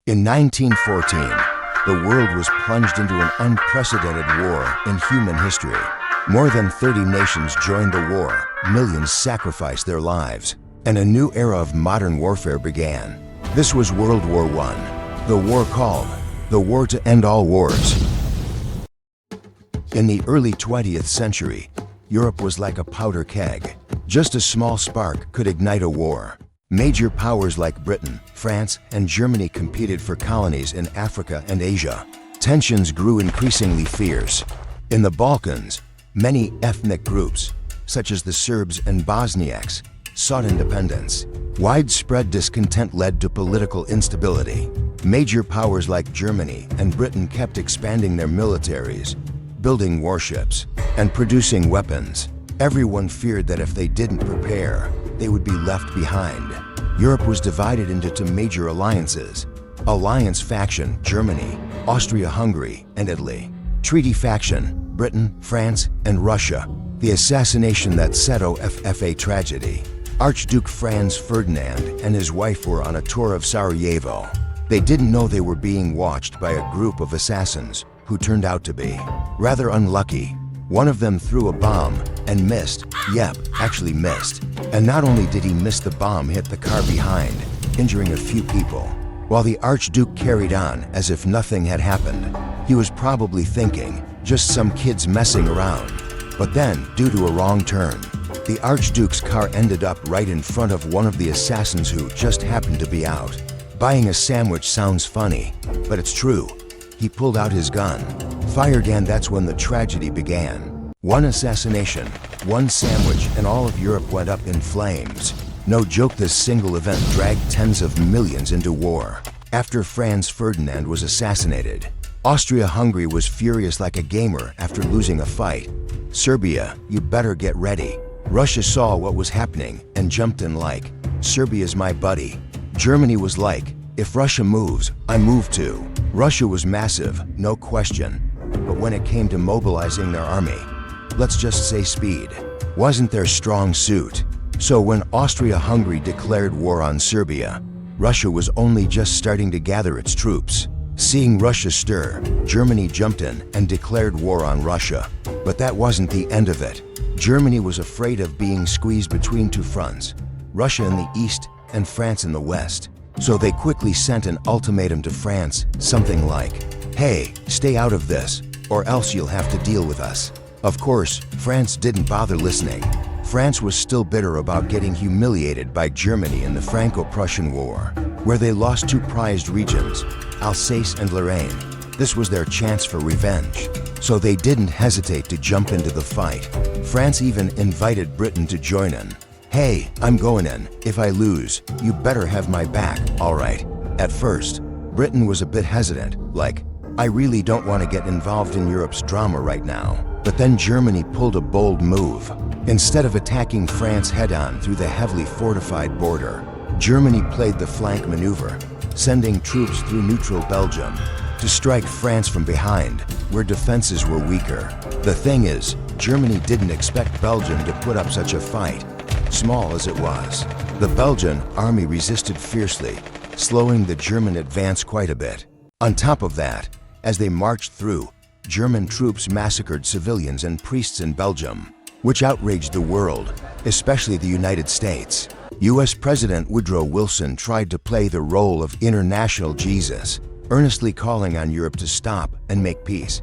In 1914, the world was plunged into an unprecedented war in human history. More than 30 nations joined the war, millions sacrificed their lives, and a new era of modern warfare began. This was World War I, the war called the War to End All Wars. In the early 20th century, Europe was like a powder keg. Just a small spark could ignite a war. Major powers like Britain, France, and Germany competed for colonies in Africa and Asia. Tensions grew increasingly fierce. In the Balkans, many ethnic groups, such as the Serbs and Bosniaks, sought independence. Widespread discontent led to political instability. Major powers like Germany and Britain kept expanding their militaries, building warships, and producing weapons. Everyone feared that if they didn't prepare, they would be left behind. Europe was divided into two major alliances. Alliance faction, Germany, Austria-Hungary, and Italy. Treaty faction, Britain, France, and Russia. The assassination that set off a tragedy. Archduke Franz Ferdinand and his wife were on a tour of Sarajevo. They didn't know they were being watched by a group of assassins who turned out to be rather unlucky. One of them threw a bomb and missed. Yep, actually missed. And not only did he miss, the bomb hit the car behind, injuring a few people. While the Archduke carried on as if nothing had happened. He was probably thinking, just some kids messing around. But then, due to a wrong turn, the Archduke's car ended up right in front of one of the assassins who just happened to be out. Buying a sandwich sounds funny, but it's true. He pulled out his gun, fired, and that's when the tragedy began. One assassination, one sandwich, and all of Europe went up in flames. No joke, this single event dragged tens of millions into war. After Franz Ferdinand was assassinated, Austria-Hungary was furious like a gamer after losing a fight. Serbia, you better get ready. Russia saw what was happening and jumped in like, Serbia's my buddy. Germany was like, if Russia moves, I move too. Russia was massive, no question. But when it came to mobilizing their army, let's just say speed wasn't their strong suit. So when Austria-Hungary declared war on Serbia, Russia was only just starting to gather its troops. Seeing Russia stir, Germany jumped in and declared war on Russia. But that wasn't the end of it. Germany was afraid of being squeezed between two fronts, Russia in the east and France in the west. So they quickly sent an ultimatum to France, something like, hey, stay out of this, or else you'll have to deal with us. Of course, France didn't bother listening. France was still bitter about getting humiliated by Germany in the Franco-Prussian War, where they lost two prized regions, Alsace and Lorraine. This was their chance for revenge, so they didn't hesitate to jump into the fight. France even invited Britain to join in. Hey, I'm going in. If I lose, you better have my back, all right? At first, Britain was a bit hesitant, like, I really don't want to get involved in Europe's drama right now. But then Germany pulled a bold move. Instead of attacking France head-on through the heavily fortified border, Germany played the flank maneuver, sending troops through neutral Belgium to strike France from behind, where defenses were weaker. The thing is, Germany didn't expect Belgium to put up such a fight, small as it was. The Belgian army resisted fiercely, slowing the German advance quite a bit. On top of that, as they marched through, German troops massacred civilians and priests in Belgium, which outraged the world, especially the United States. US President Woodrow Wilson tried to play the role of international Jesus, earnestly calling on Europe to stop and make peace.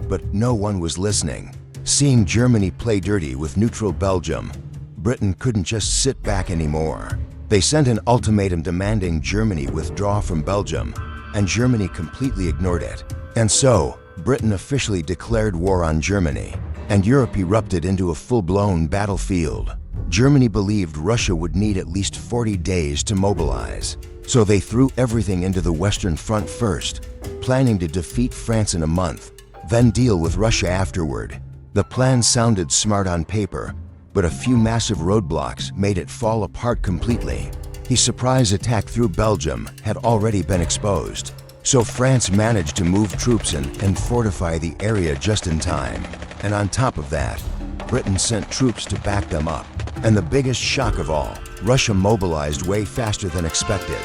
But no one was listening. Seeing Germany play dirty with neutral Belgium, Britain couldn't just sit back anymore. They sent an ultimatum demanding Germany withdraw from Belgium, and Germany completely ignored it. And so, Britain officially declared war on Germany, and Europe erupted into a full-blown battlefield. Germany believed Russia would need at least 40 days to mobilize, so they threw everything into the Western Front first, planning to defeat France in a month, then deal with Russia afterward. The plan sounded smart on paper, but a few massive roadblocks made it fall apart completely. The surprise attack through Belgium had already been exposed, so France managed to move troops in and fortify the area just in time. And on top of that, Britain sent troops to back them up. And the biggest shock of all, Russia mobilized way faster than expected.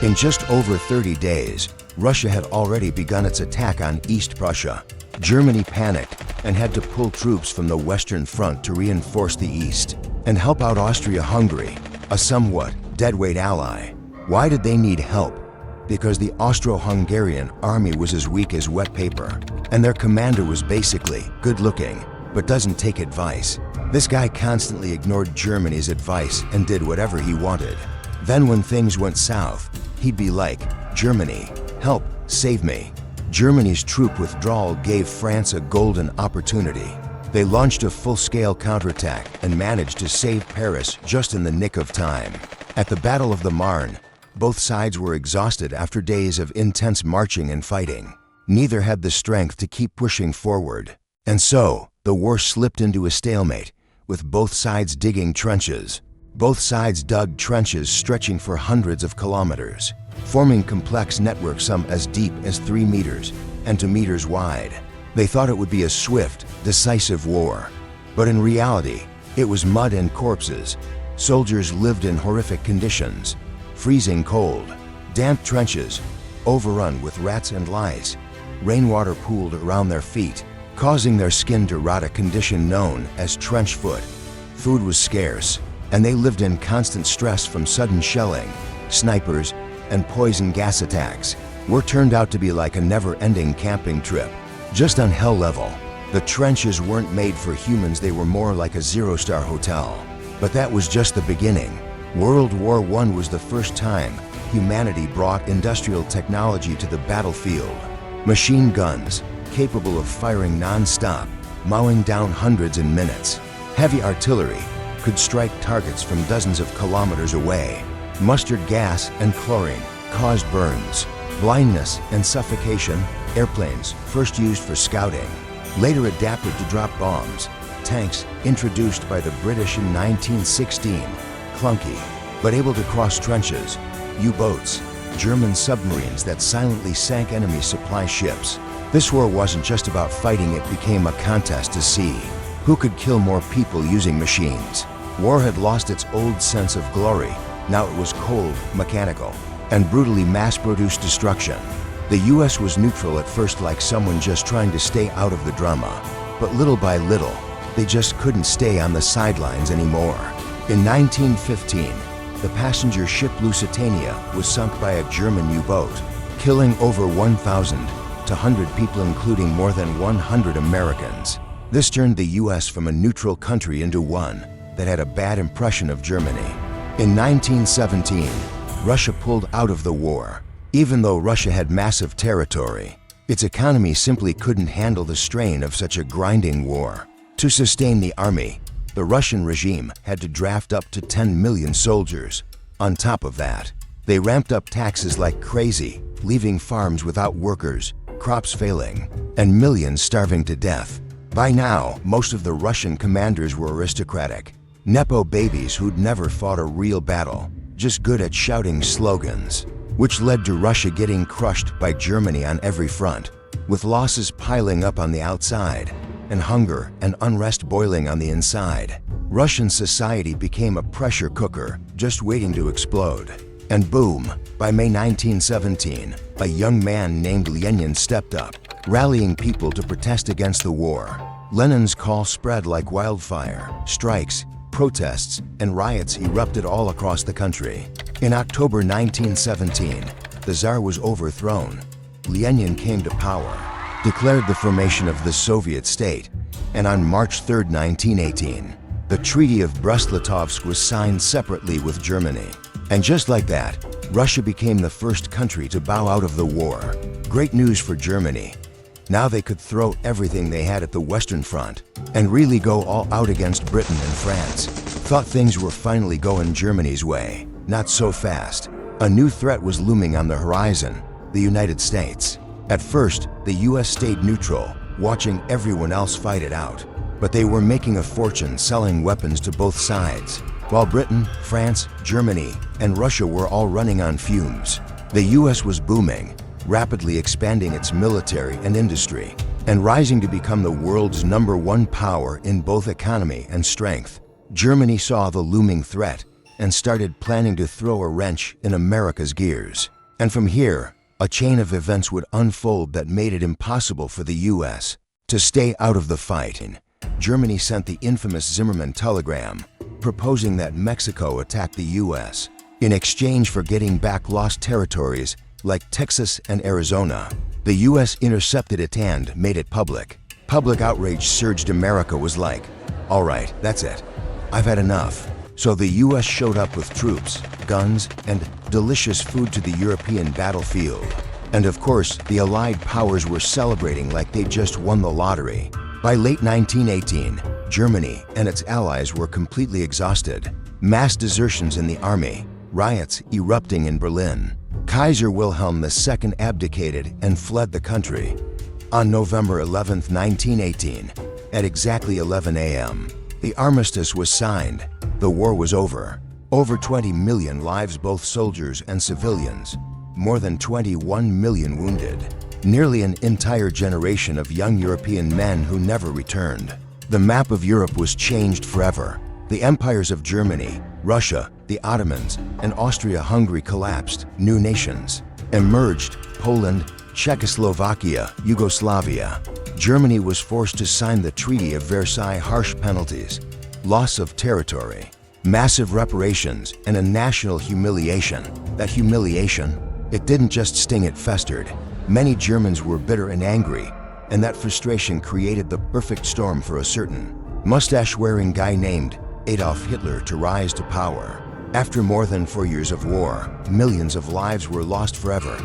In just over 30 days, Russia had already begun its attack on East Prussia. Germany panicked and had to pull troops from the Western Front to reinforce the East and help out Austria-Hungary, a somewhat deadweight ally. Why did they need help? Because the Austro-Hungarian army was as weak as wet paper, and their commander was basically good-looking, but doesn't take advice. This guy constantly ignored Germany's advice and did whatever he wanted. Then when things went south, he'd be like, "Germany, help, save me." Germany's troop withdrawal gave France a golden opportunity. They launched a full-scale counterattack and managed to save Paris just in the nick of time. At the Battle of the Marne, both sides were exhausted after days of intense marching and fighting. Neither had the strength to keep pushing forward. And so, the war slipped into a stalemate, with both sides digging trenches. Both sides dug trenches stretching for hundreds of kilometers, forming complex networks some as deep as 3 meters and 2 meters wide. They thought it would be a swift, decisive war. But in reality, it was mud and corpses. Soldiers lived in horrific conditions, freezing cold, damp trenches, overrun with rats and lice. Rainwater pooled around their feet, causing their skin to rot, a condition known as trench foot. Food was scarce, and they lived in constant stress from sudden shelling, snipers, and poison gas attacks. War turned out to be like a never-ending camping trip, just on hell level. The trenches weren't made for humans, they were more like a zero-star hotel. But that was just the beginning. World War I was the first time humanity brought industrial technology to the battlefield. Machine guns, capable of firing non-stop, mowing down hundreds in minutes. Heavy artillery could strike targets from dozens of kilometers away. Mustard gas and chlorine caused burns, blindness, and suffocation. Airplanes, first used for scouting, later adapted to drop bombs. Tanks, introduced by the British in 1916, clunky, but able to cross trenches. U-boats, German submarines that silently sank enemy supply ships. This war wasn't just about fighting, it became a contest to see who could kill more people using machines. War had lost its old sense of glory. Now it was cold, mechanical, and brutally mass-produced destruction. The US was neutral at first, like someone just trying to stay out of the drama. But little by little, they just couldn't stay on the sidelines anymore. In 1915, the passenger ship Lusitania was sunk by a German U-boat, killing over 1,200 people, including more than 100 Americans. This turned the US from a neutral country into one that had a bad impression of Germany. In 1917, Russia pulled out of the war. Even though Russia had massive territory, its economy simply couldn't handle the strain of such a grinding war. To sustain the army, the Russian regime had to draft up to 10 million soldiers. On top of that, they ramped up taxes like crazy, leaving farms without workers, crops failing, and millions starving to death. By now, most of the Russian commanders were aristocratic, Nepo babies who'd never fought a real battle, just good at shouting slogans, which led to Russia getting crushed by Germany on every front, with losses piling up on the outside and hunger and unrest boiling on the inside. Russian society became a pressure cooker, just waiting to explode. And boom, by May 1917, a young man named Lenin stepped up, rallying people to protest against the war. Lenin's call spread like wildfire. Strikes, protests, and riots erupted all across the country. In October 1917, the Tsar was overthrown. Lenin came to power, declared the formation of the Soviet state, and on March 3, 1918, the Treaty of Brest-Litovsk was signed separately with Germany. And just like that, Russia became the first country to bow out of the war. Great news for Germany. Now they could throw everything they had at the Western Front and really go all out against Britain and France. Thought things were finally going Germany's way. Not so fast. A new threat was looming on the horizon: the United States. At first, the US stayed neutral, watching everyone else fight it out. But they were making a fortune selling weapons to both sides, while Britain, France, Germany, and Russia were all running on fumes. The US was booming, rapidly expanding its military and industry, and rising to become the world's #1 power in both economy and strength. Germany saw the looming threat and started planning to throw a wrench in America's gears. And from here, A chain of events would unfold that made it impossible for the U.S. to stay out of the fight. Germany sent the infamous Zimmermann telegram, proposing that Mexico attack the U.S. in exchange for getting back lost territories like Texas and Arizona. The U.S. intercepted it and made it public. Public outrage surged. America was like, all right, that's it. I've had enough. So the U.S. showed up with troops, guns, and delicious food to the European battlefield. And of course, the Allied powers were celebrating like they just won the lottery. By late 1918, Germany and its allies were completely exhausted. Mass desertions in the army, riots erupting in Berlin. Kaiser Wilhelm II abdicated and fled the country. On November 11, 1918, at exactly 11 a.m., the armistice was signed. The war was over. Over 20 million lives, both soldiers and civilians. More than 21 million wounded. Nearly an entire generation of young European men who never returned. The map of Europe was changed forever. The empires of Germany, Russia, the Ottomans, and Austria-Hungary collapsed. New nations emerged: Poland, Czechoslovakia, Yugoslavia. Germany was forced to sign the Treaty of Versailles. Harsh penalties, loss of territory, massive reparations, and a national humiliation. That humiliation, it didn't just sting, it festered. Many Germans were bitter and angry, and that frustration created the perfect storm for a certain mustache-wearing guy named Adolf Hitler to rise to power. After more than 4 years of war, millions of lives were lost forever,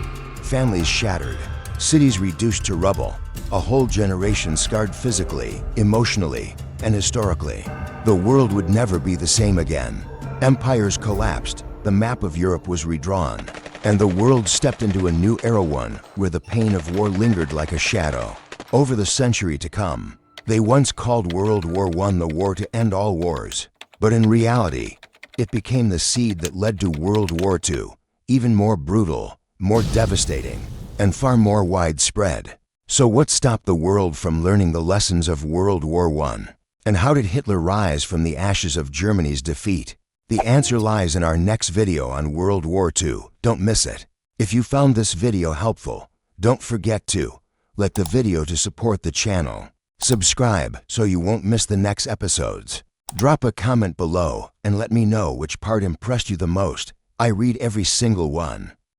families shattered, cities reduced to rubble, a whole generation scarred physically, emotionally, and historically. The world would never be the same again. Empires collapsed, the map of Europe was redrawn, and the world stepped into a new era, one where the pain of war lingered like a shadow. Over the century to come, they once called World War I the war to end all wars. But in reality, it became the seed that led to World War II, even more brutal, more devastating, and far more widespread. So what stopped the world from learning the lessons of World War I? And how did Hitler rise from the ashes of Germany's defeat? The answer lies in our next video on World War II. Don't miss it. If you found this video helpful, don't forget to like the video to support the channel. Subscribe so you won't miss the next episodes. Drop a comment below and let me know which part impressed you the most. I read every single one.